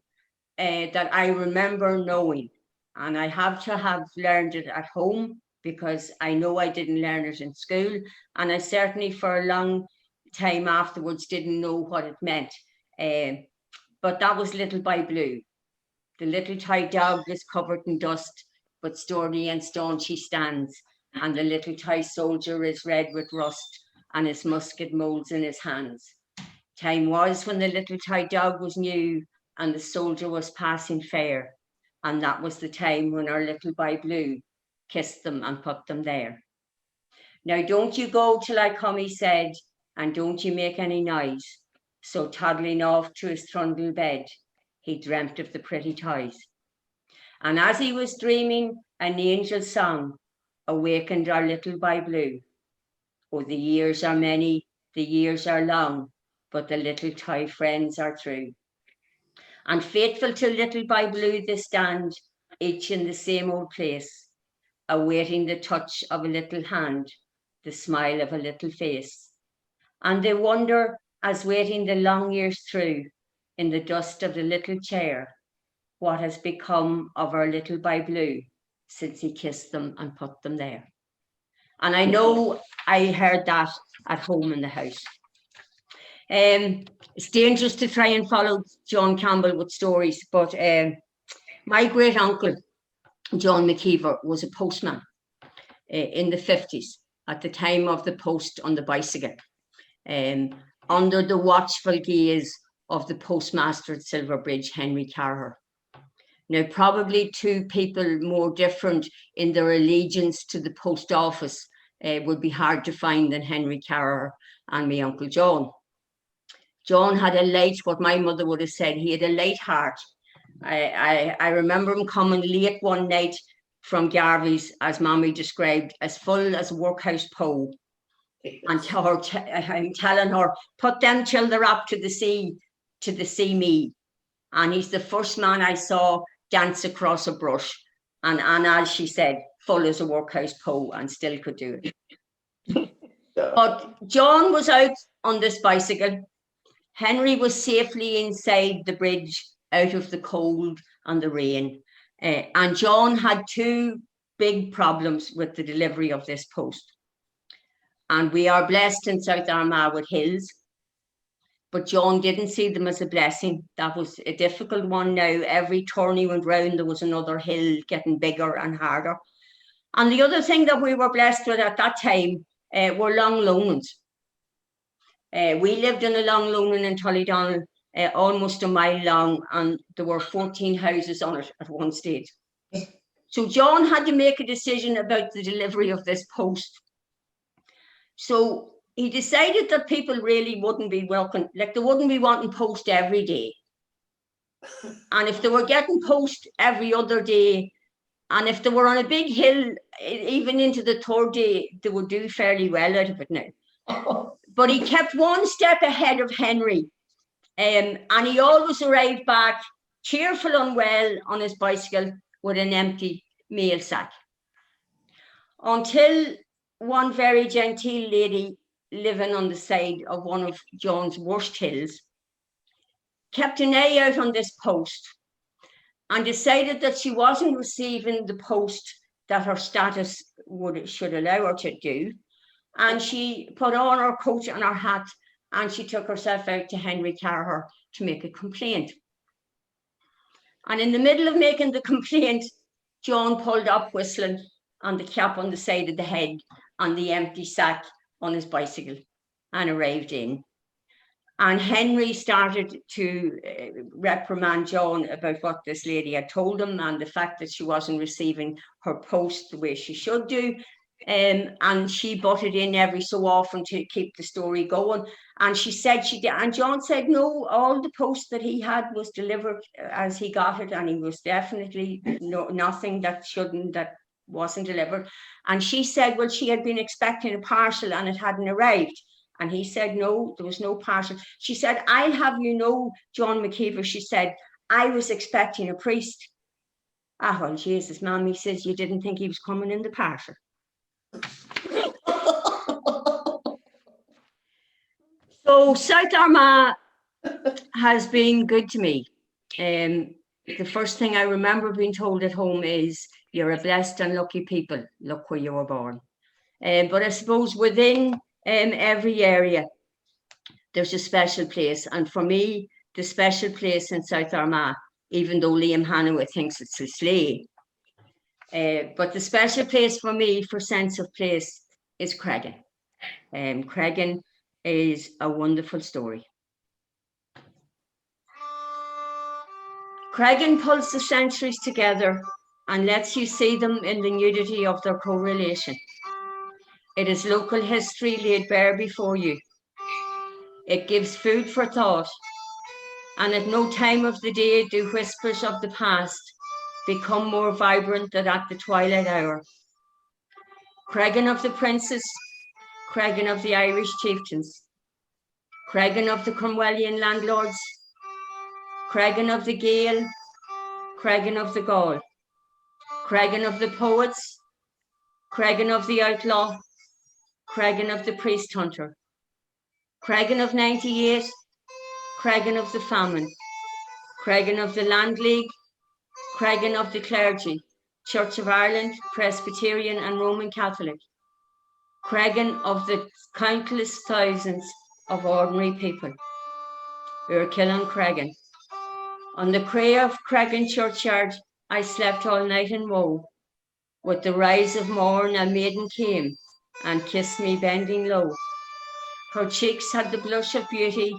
that I remember knowing, and I have to have learned it at home because I know I didn't learn it in school, and I certainly for a long time afterwards didn't know what it meant. But that was Little by Blue. The little toy dog is covered in dust, but sturdy and staunch he stands, and the little toy soldier is red with rust, and his musket molds in his hands. Time was when the little toy dog was new, and the soldier was passing fair, and that was the time when our Little by Blue kissed them and put them there. Now don't you go till I come, he said, and don't you make any noise. So toddling off to his trundle bed, he dreamt of the pretty toys. And as he was dreaming, an angel's song awakened our Little by Blue. Oh, the years are many, the years are long, but the little toy friends are true. And faithful to Little by Blue they stand, each in the same old place, awaiting the touch of a little hand, the smile of a little face. And they wonder, as waiting the long years through, in the dust of the little chair, what has become of our Little by Blue since he kissed them and put them there. And I know I heard that at home in the house. It's dangerous to try and follow John Campbell with stories, but My great uncle, John McKeever, was a postman in the 50s at the time of the post on the bicycle, under the watchful gaze of the postmaster at Silverbridge, Henry Carher. Now, probably two people more different in their allegiance to the post office would be hard to find than Henry Carrer and my Uncle John. John had a light, what my mother would have said, he had a light heart. I remember him coming late one night from Garvey's, as Mommy described, as full as a workhouse pole. And I'm telling her, put them children up to the sea me. And he's the first man I saw dance across a brush. And as she said, full as a workhouse pole and still could do it. But John was out on this bicycle. Henry was safely inside the bridge, out of the cold and the rain. And John had two big problems with the delivery of this post. And we are blessed in South Armagh with hills. But John didn't see them as a blessing. That was a difficult one now. Every turn he went round, there was another hill getting bigger and harder. And the other thing that we were blessed with at that time were long loanings. We lived in a long loaning in Tullydonald, almost a mile long, and there were 14 houses on it at one stage. So John had to make a decision about the delivery of this post. So he decided that people really wouldn't be welcome, like they wouldn't be wanting post every day. And if they were getting post every other day, and if they were on a big hill, even into the third day, they would do fairly well out of it now. But he kept one step ahead of Henry. And he always arrived back cheerful and well on his bicycle with an empty mail sack. Until one very genteel lady living on the side of one of John's worst hills kept an eye out on this post and decided that she wasn't receiving the post that her status should allow her to do. And she put on her coat and her hat and she took herself out to Henry Carher to make a complaint. And in the middle of making the complaint, John pulled up whistling and the cap on the side of the head and the empty sack on his bicycle and arrived in. And Henry started to reprimand John about what this lady had told him and the fact that she wasn't receiving her post the way she should do. And she butted in every so often to keep the story going. And she said she did. And John said, no, all the post that he had was delivered as he got it. And he was definitely nothing that wasn't delivered. And she said, well, she had been expecting a parcel and it hadn't arrived. And he said, no, there was no parcel. She said, I'll have you know, John McKeever, she said, I was expecting a priest. Ah, well, Jesus, Mum, he says, you didn't think he was coming in the parcel. So South Armagh has been good to me. The first thing I remember being told at home is, you're a blessed and lucky people, look where you were born. But I suppose within every area, there's a special place. And for me, the special place in South Armagh, even though Liam Hannaway thinks it's a sleigh, but the special place for me, for sense of place, is Cregan. Cregan is a wonderful story. Cregan pulls the centuries together and lets you see them in the nudity of their correlation. It is local history laid bare before you. It gives food for thought, and at no time of the day do whispers of the past become more vibrant than at the twilight hour. Cregan of the princes, Cregan of the Irish chieftains, Cregan of the Cromwellian landlords, Cregan of the Gael, Cregan of the Gaul, Cregan of the poets, Cregan of the outlaw, Cregan of the priest hunter, Cregan of 98, Cregan of the famine, Cregan of the land league, Cregan of the clergy, Church of Ireland, Presbyterian and Roman Catholic, Cregan of the countless thousands of ordinary people. We are killing Cregan. On the cray of Cregan churchyard, I slept all night in woe. With the rise of morn, a maiden came and kissed me bending low. Her cheeks had the blush of beauty,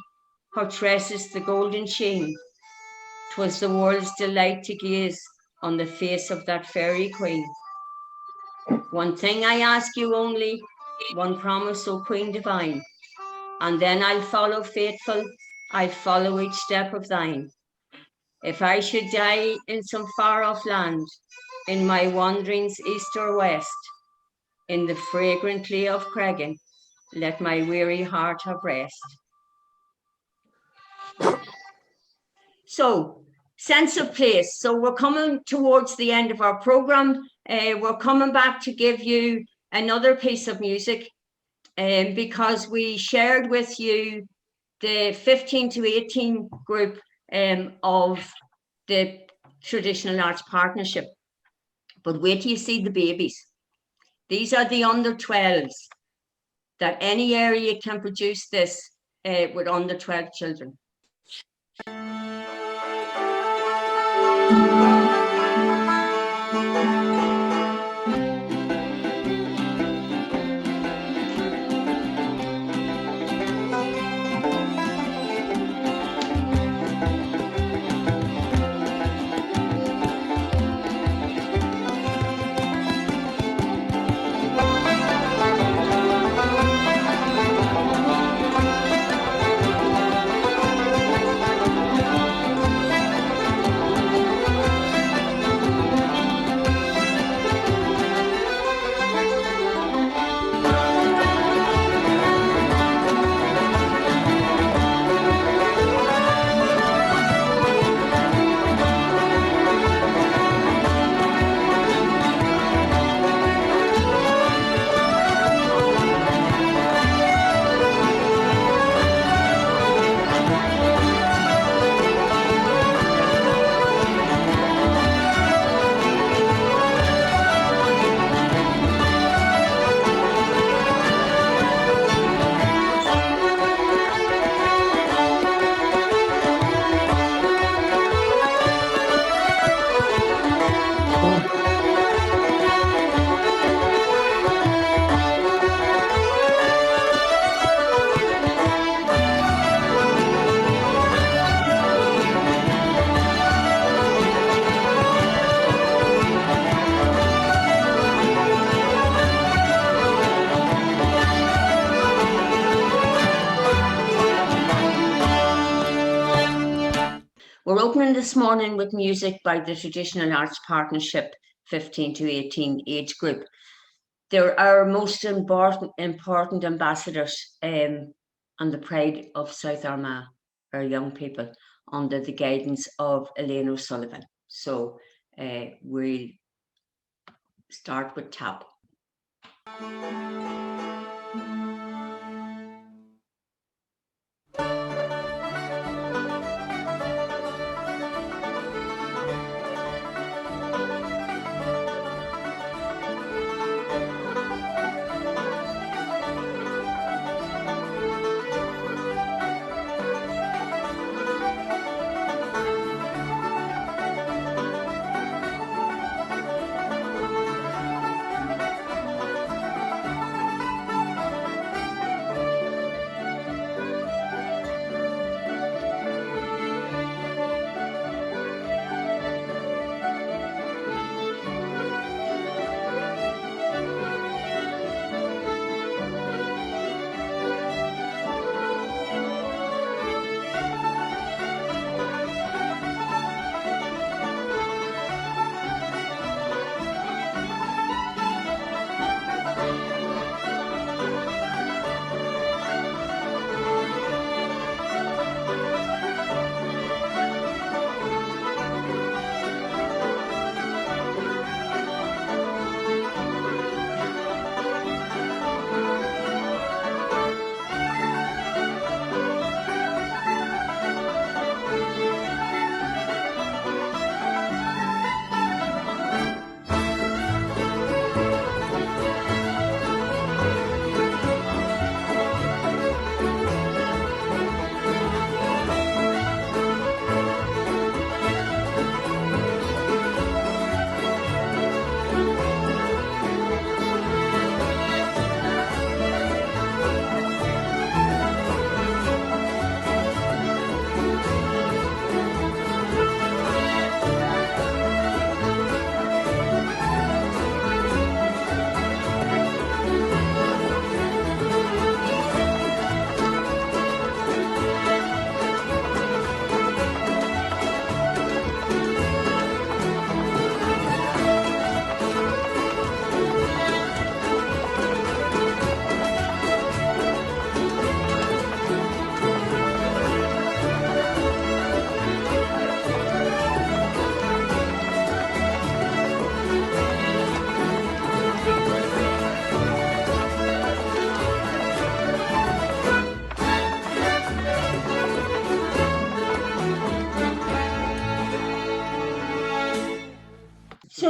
her tresses the golden sheen. 'Twas the world's delight to gaze on the face of that fairy queen. One thing I ask you only, one promise, O Queen divine, and then I'll follow faithful, I'll follow each step of thine. If I should die in some far-off land, in my wanderings east or west, in the fragrant lea of Cregan, let my weary heart have rest. So, sense of place. So we're coming towards the end of our program. We're coming back to give you another piece of music because we shared with you the 15 to 18 group of the Traditional Arts Partnership. But wait till you see the babies. These are the under 12s that any area can produce this with under 12 children. We're opening this morning with music by the Traditional Arts Partnership 15 to 18 age group. They're our most important ambassadors and the pride of South Armagh, our young people, under the guidance of Elaine O'Sullivan. So we'll start with Tap.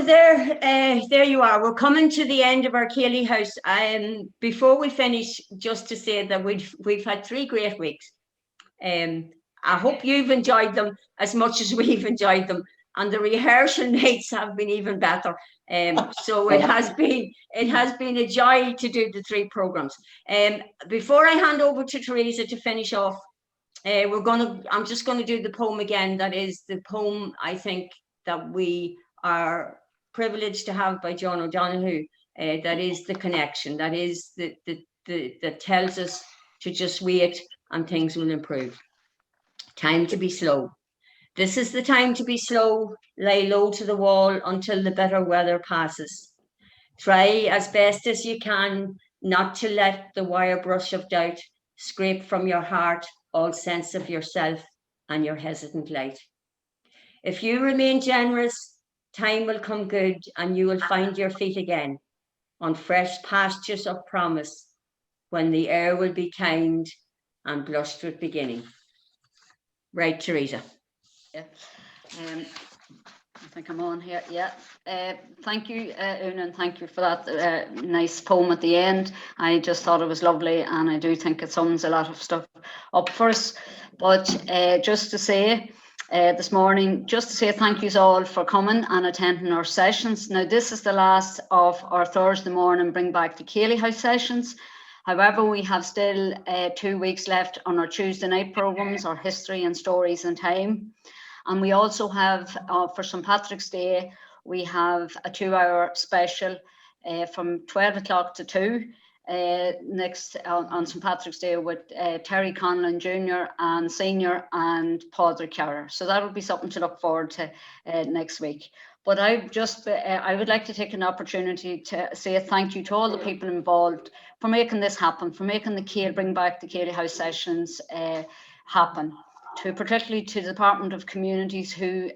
there you are. We're coming to the end of our Céilidh House. Before we finish, just to say that we've had 3 great weeks. I hope you've enjoyed them as much as we've enjoyed them, and the rehearsal nights have been even better. So it has been a joy to do the 3 programs. Before I hand over to Teresa to finish off, I'm just gonna do the poem again. That is the poem I think that we are privileged to have by John O'Donoghue. That is the connection. That is that tells us to just wait and things will improve. Time to be slow. This is the time to be slow. Lay low to the wall until the better weather passes. Try as best as you can not to let the wire brush of doubt scrape from your heart all sense of yourself and your hesitant light. If you remain generous, time will come good and you will find your feet again on fresh pastures of promise when the air will be kind and blushed with beginning. Right, Teresa. Yeah. I think I'm on here. Yeah. Thank you, Una, and thank you for that nice poem at the end. I just thought it was lovely, and I do think it sums a lot of stuff up for us. But just to say this morning, just to say thank yous all for coming and attending our sessions. Now, this is the last of our Thursday morning Bring Back the Céilidh House sessions. However, we have still 2 weeks left on our Tuesday night programmes, our History and Stories and Time. And we also have, for St. Patrick's Day, we have a 2-hour special from 12 o'clock to 2 next on St. Patrick's Day with Terry Conlon Jr. and Senior and Padraig Carrer. So that will be something to look forward to next week. But I would like to take an opportunity to say thank you to all the people involved for making this happen, for making the Bring Back the Céilidh House sessions happen. Particularly to the Department of Communities who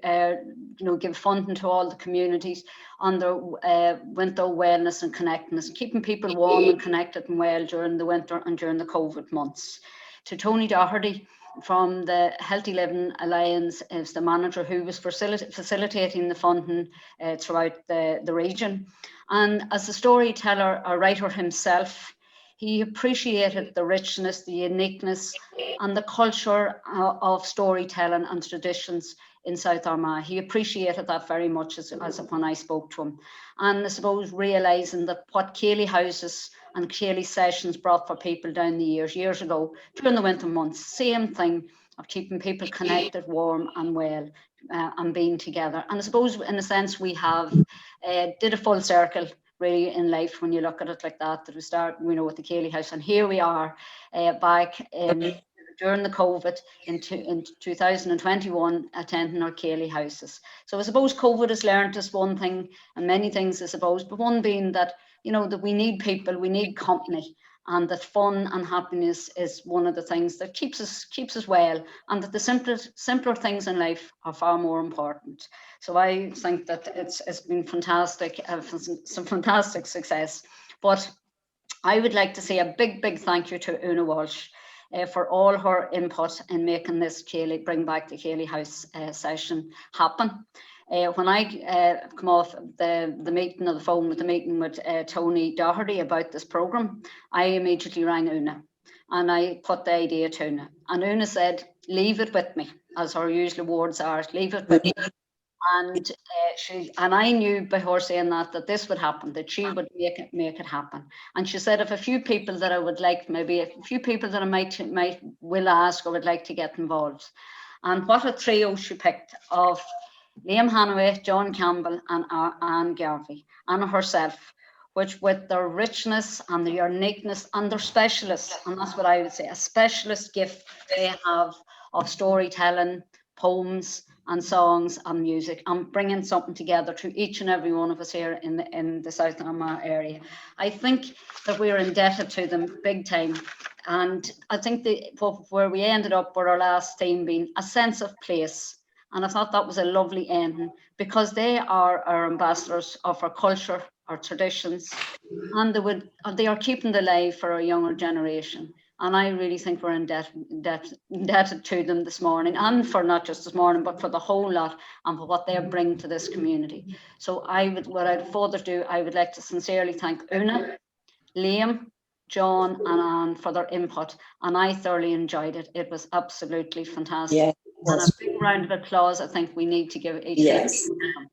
give funding to all the communities on their winter wellness and connectedness, keeping people warm and connected and well during the winter and during the COVID months. To Tony Doherty from the Healthy Living Alliance is the manager who was facilitating the funding throughout the region. And as a storyteller, a writer himself, he appreciated the richness, the uniqueness, and the culture of storytelling and traditions in South Armagh. He appreciated that very much as when I spoke to him. And I suppose realising that what Céilidh houses and Céilidh sessions brought for people down the years ago, during the winter months, same thing of keeping people connected, warm and well, and being together. And I suppose in a sense we have did a full circle really in life when you look at it like that we start, with the Céilidh House, and here we are back during the COVID in 2021 attending our Céilidh houses. So I suppose COVID has learned us one thing, and many things I suppose, but one being that that we need people, we need company, and that fun and happiness is one of the things that keeps us well, and that the simpler things in life are far more important. So I think that it's been fantastic, some fantastic success. But I would like to say a big thank you to Una Walsh for all her input in making this Bring Back the Céilidh House session happen. When I come off the meeting of the phone with the meeting with Tony Doherty about this programme, I immediately rang Una and I put the idea to Una. And Una said, leave it with me, as her usual words are, leave it with me. And I knew by her saying that this would happen, that she would make it happen. And she said, if a few people that I would like, maybe a few people that I will ask or would like to get involved. And what a trio she picked of Liam Hanaway, John Campbell and Anne Garvey and herself, which with their richness and their uniqueness and their specialists, and that's what I would say, a specialist gift they have of storytelling, poems and songs and music, and bringing something together to each and every one of us here in the South Armagh area. I think that we're indebted to them big time. And I think where we ended up with our last theme being a sense of place. And I thought that was a lovely ending, because they are our ambassadors of our culture, our traditions, and they are keeping them alive for our younger generation. And I really think we're indebted to them this morning, and for not just this morning, but for the whole lot and for what they bring to this community. So what I'd further do, I would like to sincerely thank Una, Liam, John and Anne for their input, and I thoroughly enjoyed it. It was absolutely fantastic. Yeah, and a big round of applause I think we need to give each yes. of them.